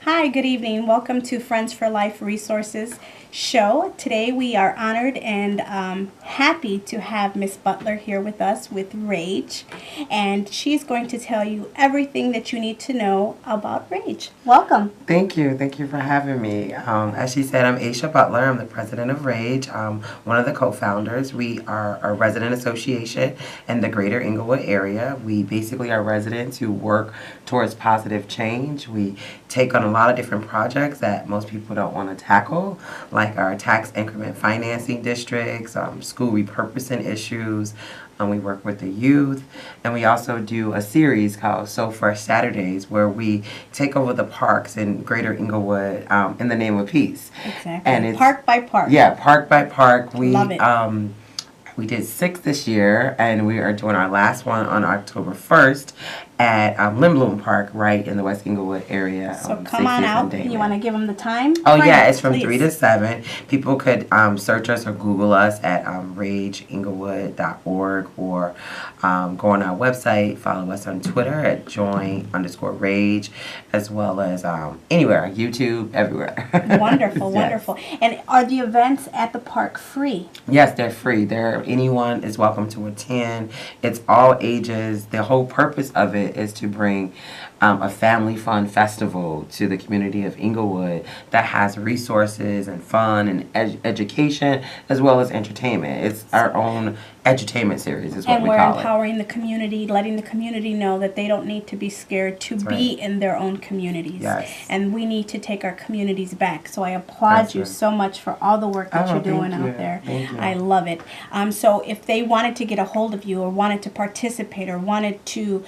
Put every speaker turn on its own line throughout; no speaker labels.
Hi, good evening. Welcome to Friends for Life Resources show. Today we are honored and happy to have Miss Butler here with us with R.A.G.E, and she's going to tell you everything that you need to know about R.A.G.E. Welcome.
Thank you. Thank you for having me. As she said, I'm Aisha Butler. I'm the president of R.A.G.E, one of the co-founders. We are a resident association in the greater Inglewood area. We basically are residents who work towards positive change. We take on a lot of different projects that most people don't want to tackle, like our tax increment financing districts, school repurposing issues. We work with the youth, and we also do a series called So Fresh Saturdays, where we take over the parks in Greater Inglewood in the name of peace.
Exactly.
And it's
park by park.
Yeah, park by park.
Love it.
We did 6 this year, and we are doing our last one on October 1st at Lindblom Park, right in the West Inglewood area.
So come on out. You want to give them the time?
Oh, yeah, it's from
Please.
3 to 7. People could search us or Google us at RAGEinglewood.org, or go on our website, follow us on Twitter at join_RAGE, as well as anywhere, YouTube, everywhere.
Wonderful,
Yes.
Wonderful. And are the events at the park free?
Yes, they're free. Anyone is welcome to attend. It's all ages. The whole purpose of it is to bring a family fun festival to the community of Inglewood that has resources and fun and education, as well as entertainment. It's our own edutainment series is what
And
we
we're
call it.
empowering the community, letting the community know that they don't need to be scared to
That's
be
right.
in their own communities.
Yes.
And we need to take our communities back. So I applaud
That's
you
right.
so much for all the work that
Oh,
you're doing
thank you.
out there.
Thank you.
I love it. So if they wanted to get a hold of you, or wanted to participate, or wanted to,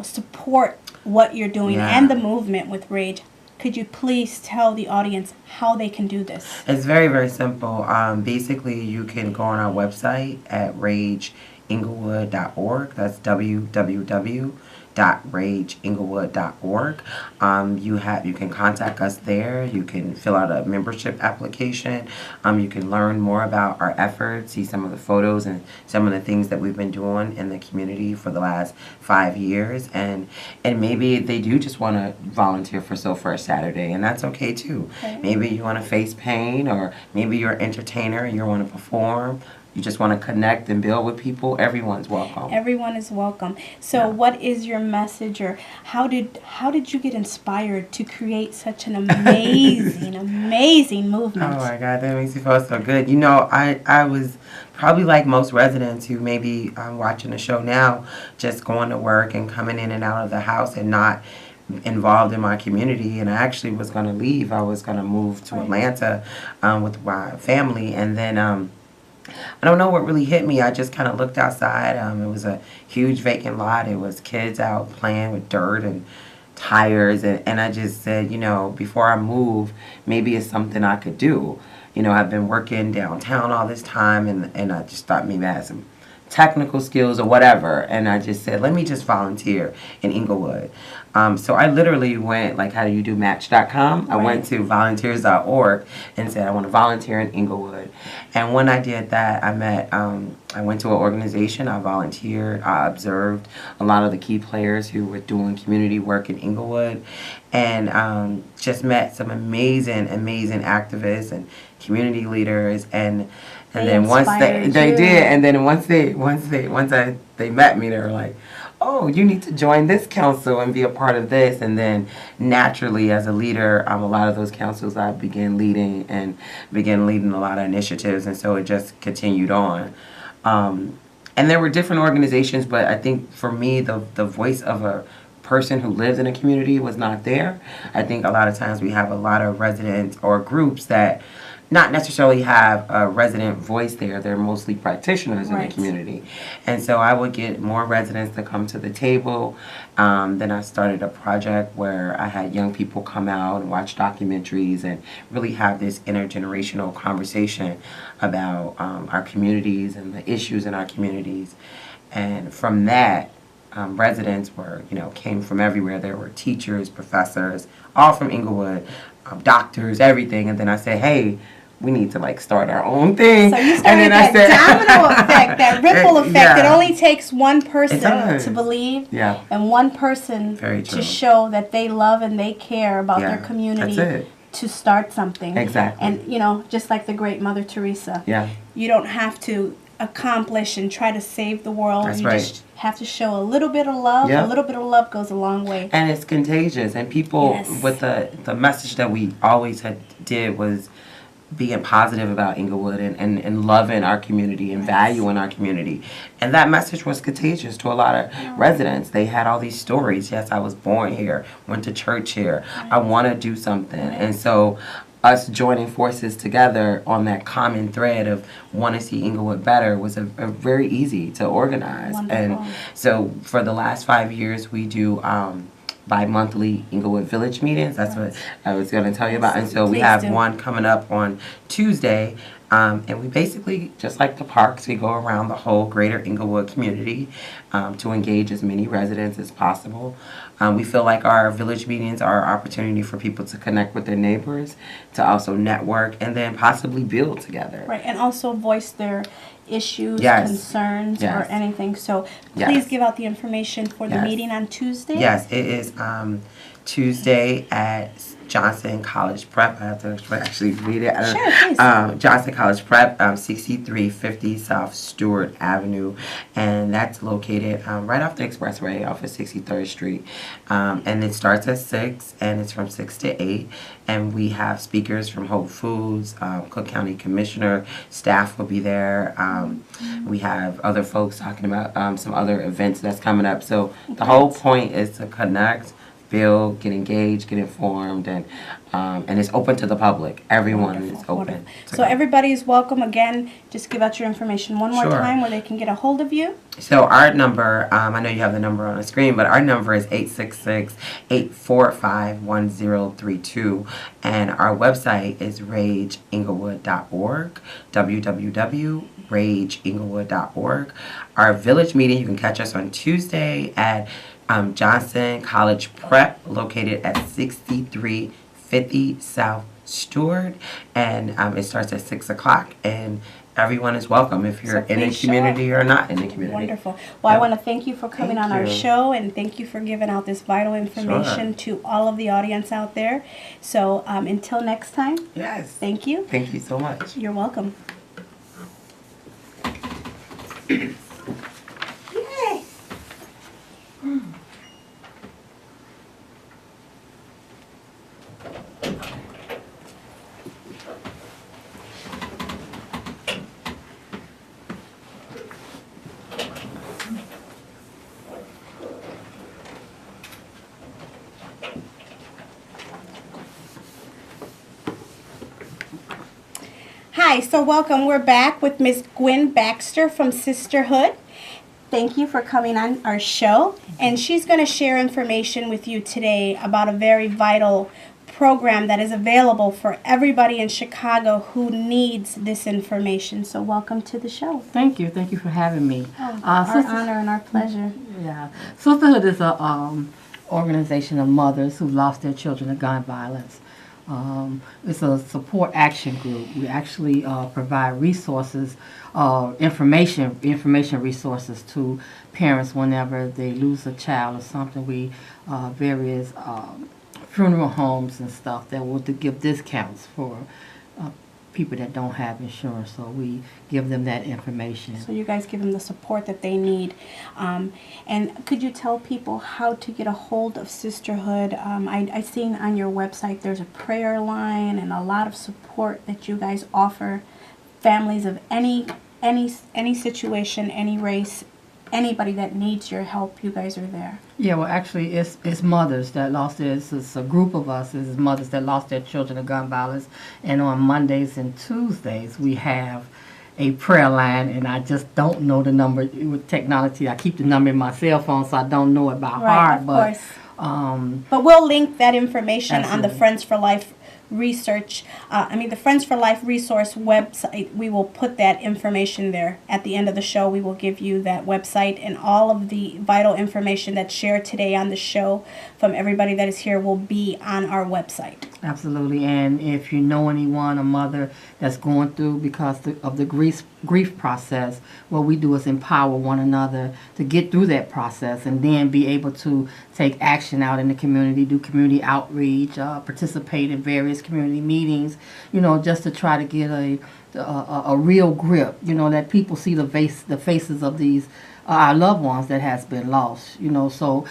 support what you're doing
Yeah.
and the movement with R.A.G.E, could you please tell the audience how they can do this?
It's very, very simple. Basically, you can go on our website at rageinglewood.org. That's www.rageinglewood.org. You can contact us there. You can fill out a membership application. You can learn more about our efforts, see some of the photos and some of the things that we've been doing in the community for the last 5 years. And maybe they do just want to volunteer for So Fresh Saturday, and that's okay too.
Okay.
Maybe you want to face paint, or maybe you're an entertainer and you want to perform. You just want to connect and build with people. Everyone's welcome.
Everyone is welcome. So
Yeah.
what is your message, or how did you get inspired to create such an amazing, amazing movement?
Oh my God, that makes me feel so good. I was probably like most residents who maybe watching the show now, just going to work and coming in and out of the house and not involved in my community. And I actually was going to leave. I was going to move to Atlanta with my family, and then I don't know what really hit me. I just kind of looked outside. It was a huge vacant lot. It was kids out playing with dirt and tires. And I just said, before I move, maybe it's something I could do. I've been working downtown all this time, and I just thought maybe I had some technical skills or whatever. And I just said, let me just volunteer in Inglewood. So I literally went, like, how do you do Match.com? I went to volunteers.org and said, I want to volunteer in Inglewood. And when I did that, I went to an organization, I volunteered, I observed a lot of the key players who were doing community work in Inglewood, and just met some amazing, amazing activists and community leaders, and then once they did, and then once they met me, they were like, oh, you need to join this council and be a part of this. And then naturally, as a leader, a lot of those councils I began leading a lot of initiatives, and so it just continued on. And there were different organizations, but I think for me, the voice of a person who lives in a community was not there. I think a lot of times we have a lot of residents or groups that not necessarily have a resident voice there. They're mostly practitioners in the community. And so I would get more residents to come to the table. Then I started a project where I had young people come out and watch documentaries and really have this intergenerational conversation about our communities and the issues in our communities. And from that, residents came from everywhere. There were teachers, professors, all from Inglewood, doctors, everything. And then I said, hey, we need to like start our own thing.
So you started that domino effect, that ripple effect. Yeah. It only takes one person to believe, and one person to show that they love and they care about their community to start something.
Exactly.
And you know, just like the great Mother Teresa, you don't have to accomplish and try to save the world.
That's
you just have to show a little bit of love. A little bit of love goes a long way.
And it's contagious. And people, with the message that we always did was being positive about Inglewood and loving our community and valuing our community. And that message was contagious to a lot of residents. They had all these stories. Yes, I was born here, went to church here. I want to do something. And so us joining forces together on that common thread of want to see Inglewood better was a very easy to organize. Wonderful. And so for the last 5 years, we do bi-monthly Inglewood Village meetings. That's what I was going to tell you about. And so we have one coming up on Tuesday. And we basically, just like the parks, we go around the whole greater Inglewood community to engage as many residents as possible. We feel like our village meetings are an opportunity for people to connect with their neighbors, to also network, and then possibly build together.
Right, and also voice their issues, concerns, or anything. So please give out the information for the meeting on Tuesday.
Yes, it is Tuesday at Johnson College Prep. I have to actually read it.
Sure, please.
Johnson College Prep, 6350 South Stewart Avenue, and that's located right off the expressway off of 63rd Street. And it starts at 6, and it's from 6 to 8. And we have speakers from Whole Foods, Cook County Commissioner, staff will be there. We have other folks talking about some other events that's coming up. So the whole point is to connect, build, get engaged, get informed, and it's open to the public. Everyone is open.
So everybody is welcome. Again, just give out your information one more time where they can get a hold of you.
So our number, I know you have the number on the screen, but our number is 866-845-1032, and our website is RAGEinglewood.org, www.RAGEinglewood.org. Our village meeting, you can catch us on Tuesday at Johnson College Prep, located at 6350 South Stewart, and it starts at 6 o'clock, and everyone is welcome if you're in a community or not in a community.
Wonderful. Well, I want to thank you for coming on our show, and thank you for giving out this vital information to all of the audience out there. So until next time, thank you.
Thank you so much.
You're welcome. Hi, so welcome. We're back with Miss Gwen Baxter from Sisterhood. Thank you for coming on our show. And she's going to share information with you today about a very vital program that is available for everybody in Chicago who needs this information. So welcome to the show.
Thank you. Thank you for having me.
Our honor and our pleasure.
Yeah. Sisterhood is a organization of mothers who lost their children to gun violence. It's a support action group. We actually provide resources, information resources to parents whenever they lose a child or something. We various funeral homes and stuff that will give discounts for people that don't have insurance, so we give them that information.
So you guys give them the support that they need. And could you tell people how to get a hold of Sisterhood? I seen on your website there's a prayer line and a lot of support that you guys offer families of any situation, any race, anybody that needs your help. You guys are there.
Yeah, well, actually, it's mothers that lost their. It's a group of us. It's mothers that lost their children to gun violence. And on Mondays and Tuesdays, we have a prayer line, and I just don't know the number with technology. I keep the number in my cell phone, so I don't know it by heart.
Of course. But we'll link that information on the Friends for Life the Friends for Life resource website. We will put that information there. At the end of the show, we will give you that website, and all of the vital information that's shared today on the show from everybody that is here will be on our website.
Absolutely. And if you know anyone, a mother that's going through because of the grief process, what we do is empower one another to get through that process and then be able to take action out in the community, do community outreach, participate in various community meetings, just to try to get a real grip, that people see the faces of these our loved ones that has been lost, So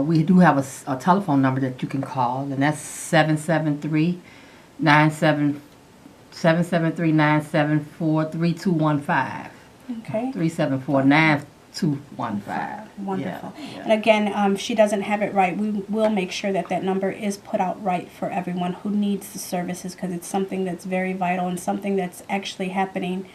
we do have a telephone number that you can call, and that's 773-974-3215.
Okay.
374-9215.
Wonderful.
Yeah.
And again, if she doesn't have it right, we will make sure that number is put out right for everyone who needs the services, because it's something that's very vital and something that's actually happening.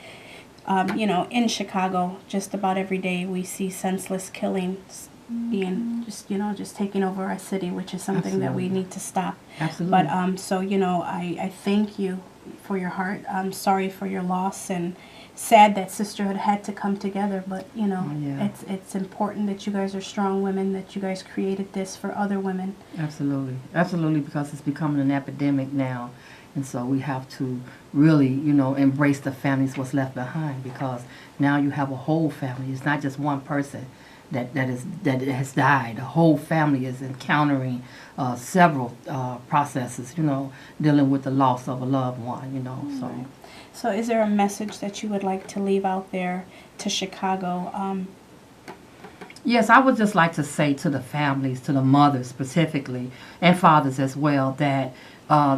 In Chicago, just about every day we see senseless killings being just taking over our city, which is something that we need to stop.
Absolutely.
But I thank you for your heart. I'm sorry for your loss, and sad that sisterhood had to come together. But it's important that you guys are strong women, that you guys created this for other women.
Absolutely, because it's becoming an epidemic now. And so we have to really, embrace the families, what's left behind, because now you have a whole family. It's not just one person that has died. The whole family is encountering several processes, dealing with the loss of a loved one, So.
Right. So is there a message that you would like to leave out there to Chicago?
Yes, I would just like to say to the families, to the mothers specifically, and fathers as well, that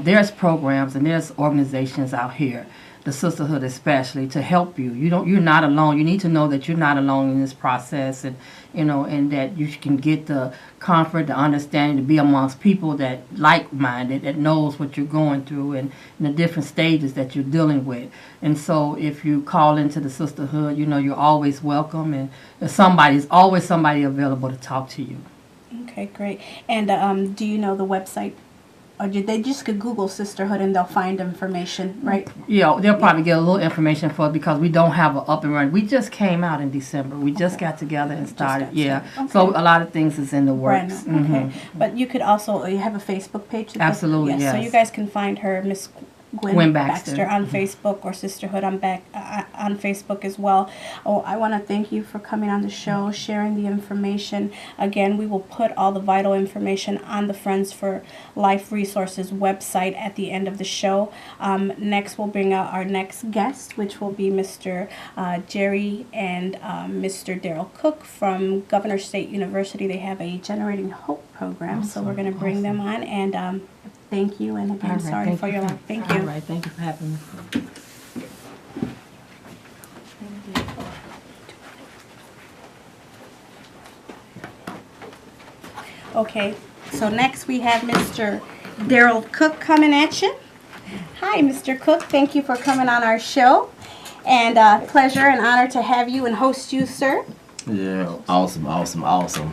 there's programs and there's organizations out here, the sisterhood especially, to help you. You're not alone. You need to know that you're not alone in this process, and and that you can get the comfort, the understanding to be amongst people that like-minded, that knows what you're going through and the different stages that you're dealing with. And so if you call into the sisterhood, you're always welcome, and there's always somebody available to talk to you.
Okay, great. And do you know the website? Or they just could Google sisterhood and they'll find information, right?
Yeah, they'll probably get a little information for it, because we don't have an up and running. We just came out in December. We just got together and started. Okay. So a lot of things is in the works.
Okay. But you could also, you have a Facebook page?
Absolutely, yes.
So you guys can find her, Miss Gwen Baxter on Facebook, or Sisterhood on Facebook as well. Oh, I want to thank you for coming on the show, sharing the information. Again, we will put all the vital information on the Friends for Life Resources website at the end of the show. Next, we'll bring out our next guest, which will be Mr. Jerry and Mr. Daryl Cook from Governor State University. They have a Generating Hope program, so we're going to bring them on, and thank you, and again, sorry for your loss. Thank you.
All right, thank you for having me.
Okay, so next we have Mr. Daryl Cook coming at you. Hi, Mr. Cook. Thank you for coming on our show, and pleasure and honor to have you and host you, sir.
Yeah, awesome.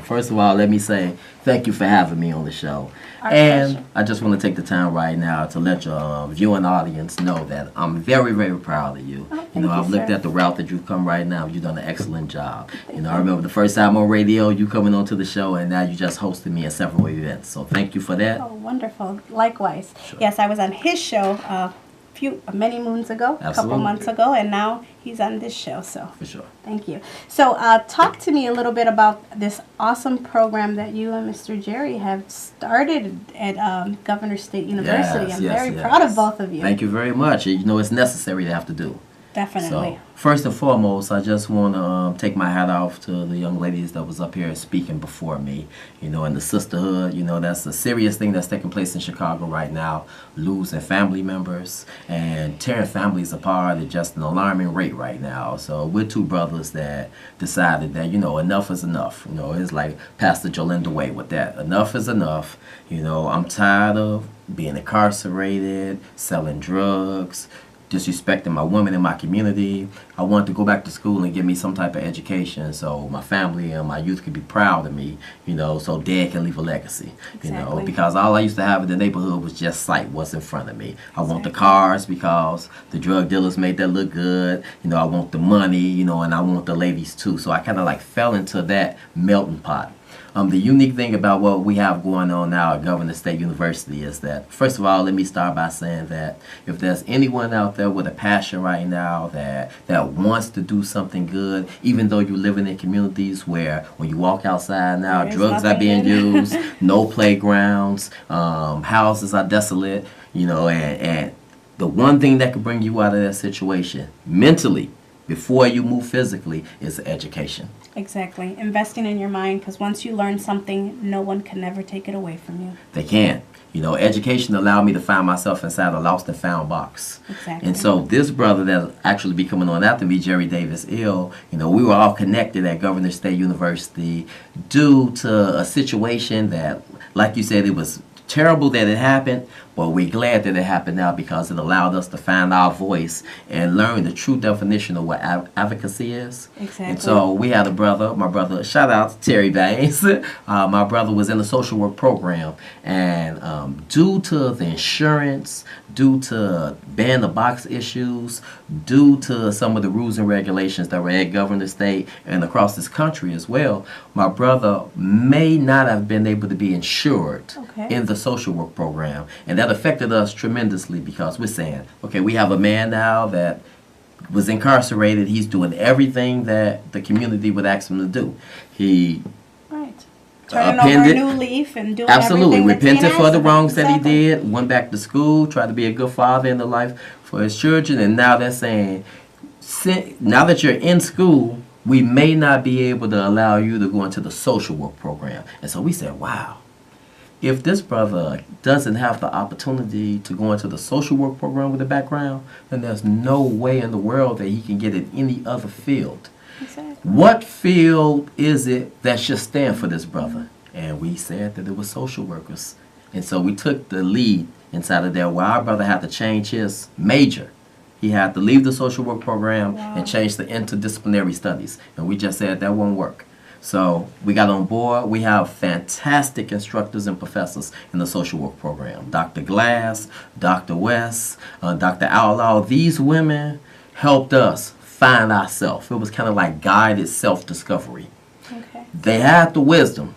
First of all, let me say thank you for having me on the show.
Our
and
pleasure.
I just want to take the time right now to let your viewing audience know that I'm very, very proud of you.
Thank
I've
you,
looked
sir.
at the route that you've come right now. You've done an excellent job. I remember the first time on radio, you coming onto the show, and now you just hosted me at several events. So thank you for that.
Oh, wonderful. Likewise.
Sure.
Yes, I was on his show many moons ago, a couple
Absolutely.
months ago, and now he's on this show, so
For sure.
thank you. So talk to me a little bit about this awesome program that you and Mr. Jerry have started at Governor State University.
Yes,
I'm
yes,
very
yes.
proud of both of you.
Thank you very much. It's necessary to have to do.
Definitely.
So, first and foremost, I just want to take my hat off to the young ladies that was up here speaking before me. In the sisterhood, that's a serious thing that's taking place in Chicago right now, losing family members and tearing families apart at just an alarming rate right now. So we're two brothers that decided that, enough is enough. It's like Pastor Jolinda Way with that. Enough is enough. I'm tired of being incarcerated, selling drugs, disrespecting my women in my community. I wanted to go back to school and get me some type of education so my family and my youth could be proud of me, so Dad can leave a legacy,
Exactly.
because all I used to have in the neighborhood was just sight what's in front of me. I want the cars because the drug dealers made that look good. I want the money, and I want the ladies too. So I kind of like fell into that melting pot. The unique thing about what we have going on now at Governor State University is that, first of all, let me start by saying that if there's anyone out there with a passion right now that wants to do something good, even though you're living in communities where when you walk outside now, drugs are being used, no playgrounds, houses are desolate, and the one thing that can bring you out of that situation mentally before you move physically is education.
Exactly. Investing in your mind, because once you learn something, no one can never take it away from you.
They can't. Education allowed me to find myself inside a lost and found box.
Exactly.
And so this brother that actually be coming on after me, Jerry Davis Ill, we were all connected at Governor State University due to a situation that, like you said, it was terrible that it happened, but we're glad that it happened now because it allowed us to find our voice and learn the true definition of what advocacy is.
Exactly.
And so we had my brother, shout out to Terry Baines. My brother was in the social work program, and due to the insurance, due to ban the box issues, due to some of the rules and regulations that were at Governor State and across this country as well, my brother may not have been able to be insured in the social work program. And that affected us tremendously because we're saying, okay, we have a man now that was incarcerated. He's doing everything that the community would ask him to do. He
turning over a new leaf and doing
absolutely repented for the wrongs that he
Exactly.
did, went back to school, tried to be a good father in the life for his children, and now they're saying, now that you're in school, we may not be able to allow you to go into the social work program. And so we said, wow, if this brother doesn't have the opportunity to go into the social work program with a background, then there's no way in the world that he can get in any other field.
Exactly.
What field is it that should stand for this brother? And we said that it was social workers. And so we took the lead inside of there where our brother had to change his major. He had to leave the social work program and change the interdisciplinary studies. And we just said that won't work. So we got on board. We have fantastic instructors and professors in the social work program. Dr. Glass, Dr. West, Dr. Outlaw. These women helped us find ourselves. It was kind of like guided self-discovery.
Okay.
They had the wisdom,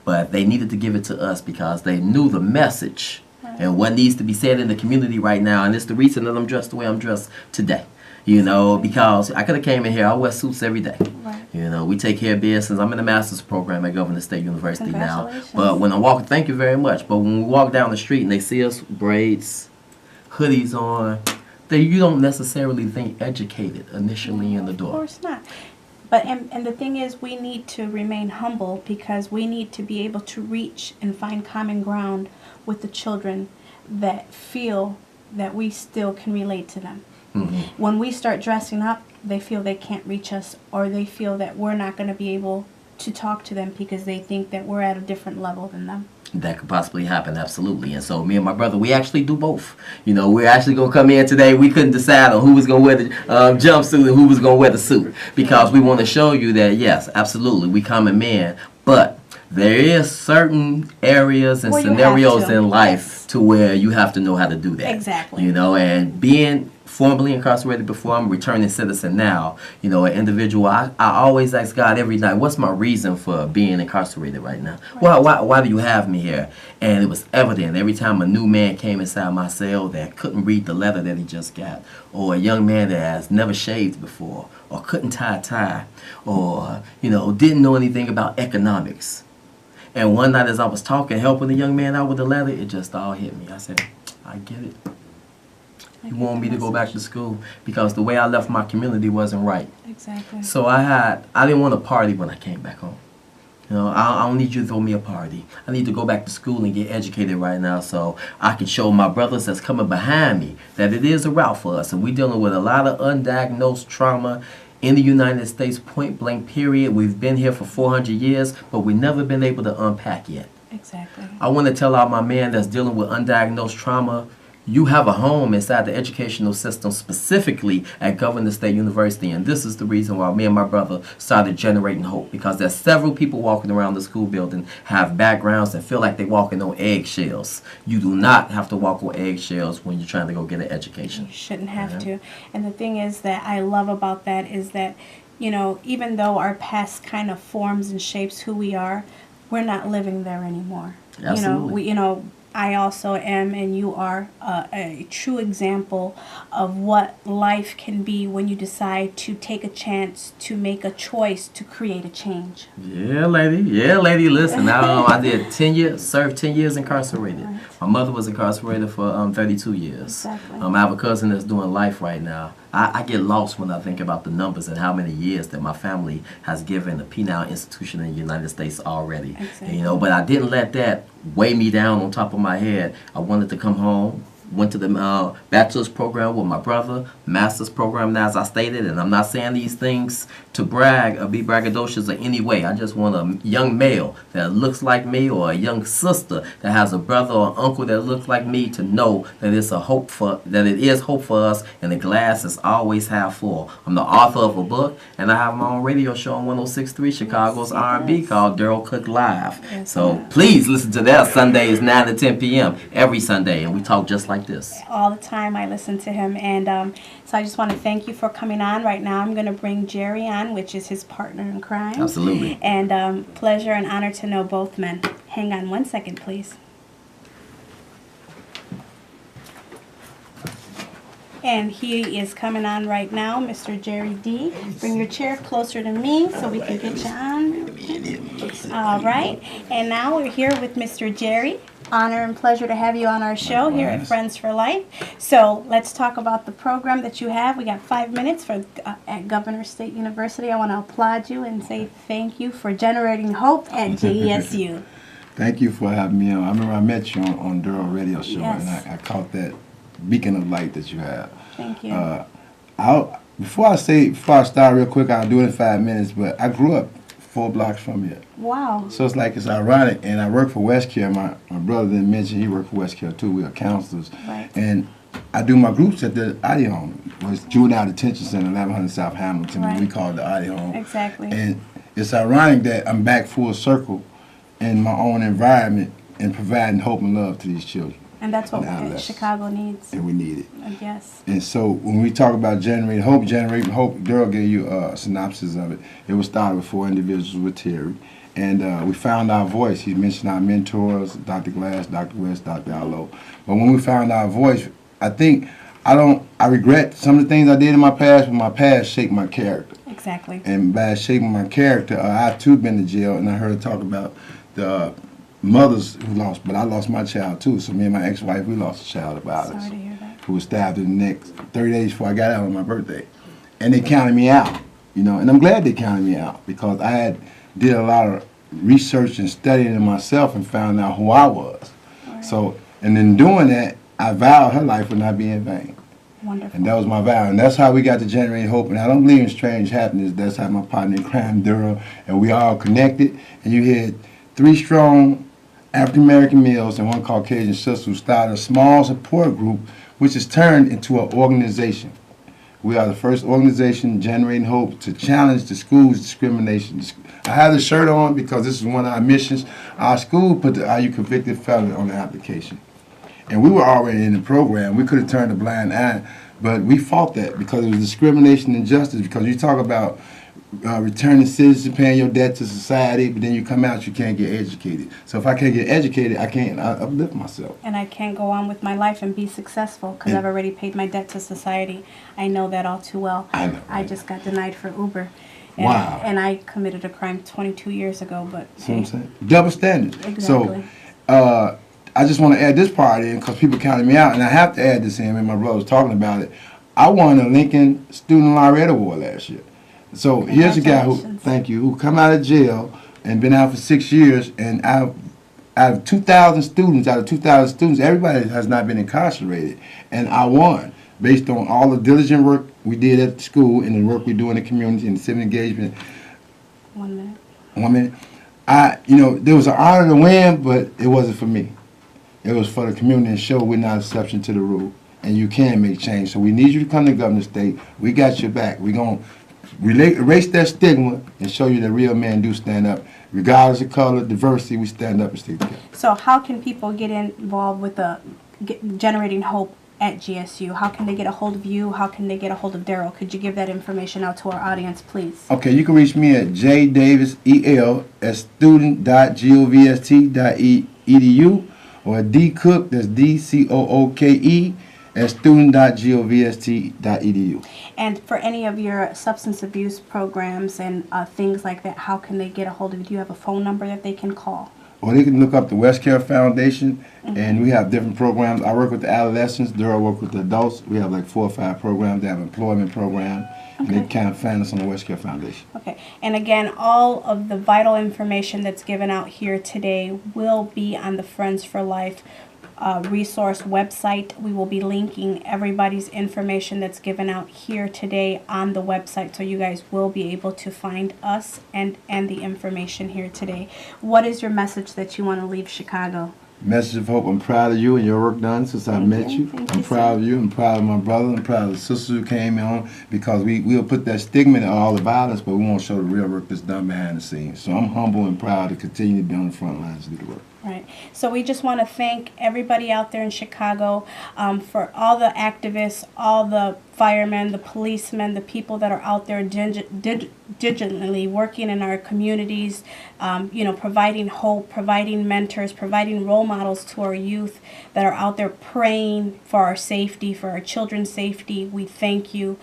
but they needed to give it to us because they knew the message and what needs to be said in the community right now. And it's the reason that I'm dressed the way I'm dressed today. Because I could have came in here, I wear suits every day.
Right.
We take care of business. I'm in the master's program at Governor State University now. But when I walk, thank you very much. But when we walk down the street and they see us with braids, hoodies on, you don't necessarily think educated initially in the door.
Of course not. But and the thing is, we need to remain humble because we need to be able to reach and find common ground with the children that feel that we still can relate to them.
Mm-hmm.
When we start dressing up, they feel they can't reach us, or they feel that we're not going to be able to talk to them because they think that we're at a different level than them.
That could possibly happen, absolutely. And so me and my brother, we actually do both. We're actually going to come in today. We couldn't decide on who was going to wear the jumpsuit and who was going to wear the suit because we want to show you that, yes, absolutely, we common men, but there is certain areas and scenarios in life to where you have to know how to do that.
Exactly.
And being formerly incarcerated before, I'm a returning citizen now, an individual, I always ask God every night, what's my reason for being incarcerated right now? Why do you have me here? And it was evident every time a new man came inside my cell that couldn't read the letter that he just got, or a young man that has never shaved before, or couldn't tie a tie, or, didn't know anything about economics. And one night as I was talking, helping the young man out with the letter, it just all hit me. I said, I get it. You want me to go back to school because the way I left my community wasn't right.
Exactly.
So I didn't want to party when I came back home. I don't need you to throw me a party. I need to go back to school and get educated right now so I can show my brothers that's coming behind me that it is a route for us. And we're dealing with a lot of undiagnosed trauma in the United States, point blank period. We've been here for 400 years, but we've never been able to unpack yet.
Exactly.
I want to tell all my men that's dealing with undiagnosed trauma, you have a home inside the educational system, specifically at Governor State University. And this is the reason why me and my brother started generating hope, because there's several people walking around the school building have backgrounds and feel like they're walking on eggshells. You do not have to walk on eggshells when you're trying to go get an education.
You shouldn't have to. And the thing is that I love about that is that, you know, even though our past kind of forms and shapes who we are, we're not living there anymore.
Absolutely.
You know, I also am, and you are a true example of what life can be when you decide to take a chance, to make a choice, to create a change.
Yeah, lady. Yeah, lady. Listen, I did 10 years, served 10 years incarcerated.
Right.
My mother was incarcerated for 32 years.
Exactly.
I have a cousin that's doing life right now. I get lost when I think about the numbers and how many years that my family has given a penal institution in the United States already.
Exactly.
You know, but I didn't let that weigh me down on top of my head. I wanted to come home. Went to the bachelor's program with my brother, master's program now, as I stated, and I'm not saying these things to brag or be braggadocious in any way. I just want a young male that looks like me, or a young sister that has a brother or uncle that looks like me, to know that it is hope for us, and the glass is always half full. I'm the author of a book, and I have my own radio show on 106.3 Chicago's R&B called Daryl Cook Live. So please listen to that Sundays 9 to 10 p.m. every Sunday, and we talk just like this.
All the time I listen to him, and so I just want to thank you for coming on. Right now I'm going to bring Jerry on, which is his partner in crime.
Absolutely.
And pleasure and honor to know both men. Hang on 1 second, please. And he is coming on right now, Mr. Jerry D. Bring your chair closer to me so we can get you on. All right. And now we're here with Mr. Jerry. Honor and pleasure to have you on our show here at Friends for Life. So let's talk about the program that you have. We got 5 minutes for at Governor State University. I want to applaud you and say thank you for generating hope at G.S.U.
Thank you for having me on. I remember I met you on Daryl Radio Show,
Yes.
and I caught that beacon of light that you have.
Thank you.
Before I start real quick, I'll do it in 5 minutes, but I grew up 4 blocks from here.
Wow.
So it's ironic, and I work for WestCare. My brother didn't mention he worked for WestCare too. We are counselors.
Right.
And I do my groups at the ID Home. It was Juvenile Detention Center, 1100 South Hamilton,
Right.
and we call it the ID Home.
Exactly.
And it's ironic that I'm back full circle in my own environment and providing hope and love to these children.
And that's what
Now that's-
Chicago needs.
And we need it.
Yes.
And so when we talk about generating hope, Daryl gave you a synopsis of it. It was started with 4 individuals with Terry. And we found our voice. He mentioned our mentors, Dr. Glass, Dr. West, Dr. Allo. But when we found our voice, I regret some of the things I did in my past, but my past shaped my character.
Exactly.
And by shaping my character, I've too been to jail, and I heard her talk about the mothers who lost, but I lost my child too. So me and my ex-wife, we lost a child of violence
Sorry to hear that.
who was stabbed in the neck 30 days before I got out on my birthday. And they counted me out, and I'm glad they counted me out, because I did a lot of research and studying in myself and found out who I was.
Right.
So, and in doing that, I vowed her life would not be in vain.
Wonderful.
And that was my vow. And that's how we got to generate hope. And I don't believe in strange happenings. That's how my partner in crime, Daryl, and we all connected. And you had 3 strong African-American males and 1 Caucasian sister who started a small support group, which has turned into an organization. We are the first organization generating hope to challenge the school's discrimination. I have the shirt on because this is one of our missions. Our school put the Are You Convicted Felon on the application. And we were already in the program. We could have turned a blind eye, but we fought that because it was discrimination and injustice. Because you talk about returning citizens, paying your debt to society, but then you come out, you can't get educated. So if I can't get educated, I can't uplift myself.
And I can't go on with my life and be successful because I've already paid my debt to society. I know that all too well.
I know.
I just got denied for Uber. And,
Wow.
And I committed a crime 22 years ago, but
See what I'm saying? Double standard.
Exactly.
So I just want to add this part in because people counted me out, and I have to add this in when my brother was talking about it. I won a Lincoln Student Laureate Award last year. So here's a guy who,
Congratulations.
thank you, who come out of jail and been out for 6 years, and out of 2,000 students, everybody has not been incarcerated, and I won based on all the diligent work we did at the school and the work we do in the community and the civic engagement.
1 minute.
1 minute. There was an honor to win, but it wasn't for me. It was for the community and show we're not an exception to the rule. And you can make change. So we need you to come to Governor State. We got your back. We're going to erase that stigma and show you that real men do stand up. Regardless of color, diversity, we stand up and stick together.
So how can people get involved with generating hope at GSU? How can they get a hold of you? How can they get a hold of Daryl? Could you give that information out to our audience, please?
Okay, you can reach me at jdavisel@student.govst.edu or at dcook, that's DCOOKE, at student.govst.edu.
And for any of your substance abuse programs and things like that, how can they get a hold of you? Do you have a phone number that they can call?
Well, they can look up the West Care Foundation, and we have different programs. I work with the adolescents. Daryl work with the adults. We have like 4 or 5 programs. They have an employment program, and they kind of find us on the West Care Foundation.
Okay. And again, all of the vital information that's given out here today will be on the Friends for Life resource website. We will be linking everybody's information that's given out here today on the website, so you guys will be able to find us and the information here today. What is your message that you want to leave Chicago?
Message of hope. I'm proud of you and your work done since I met you. I'm proud of you. I'm proud of my brother. I'm proud of the sisters who came on, because we'll put that stigma in all the violence, but we won't show the real work that's done behind the scenes. So I'm humble and proud to continue to be on the front lines and do the work.
Right. So we just want to thank everybody out there in Chicago for all the activists, all the firemen, the policemen, the people that are out there digitally working in our communities, providing hope, providing mentors, providing role models to our youth that are out there praying for our safety, for our children's safety. We thank you.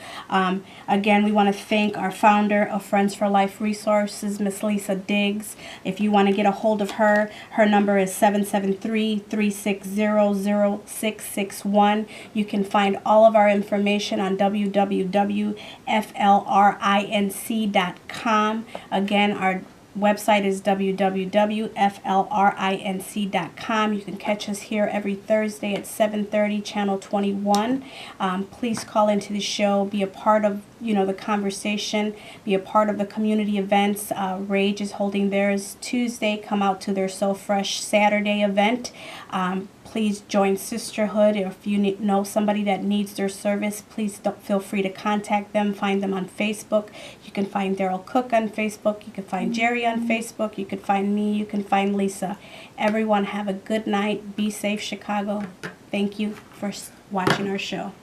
Again, we want to thank our founder of Friends for Life Resources, Miss Lisa Diggs. If you want to get a hold of her, her number is 773-360-0661. You can find all of our information on www.flrinc.com. Again, our website is www.flrinc.com. You can catch us here every Thursday at 7:30, channel 21. Please call into the show, be a part of the conversation, be a part of the community events. R.A.G.E is holding theirs Tuesday. Come out to their So Fresh Saturday event. Please join Sisterhood. If you know somebody that needs their service, please feel free to contact them. Find them on Facebook. You can find Daryl Cook on Facebook. You can find Jerry on Facebook. You can find me. You can find Lisa. Everyone have a good night. Be safe, Chicago. Thank you for watching our show.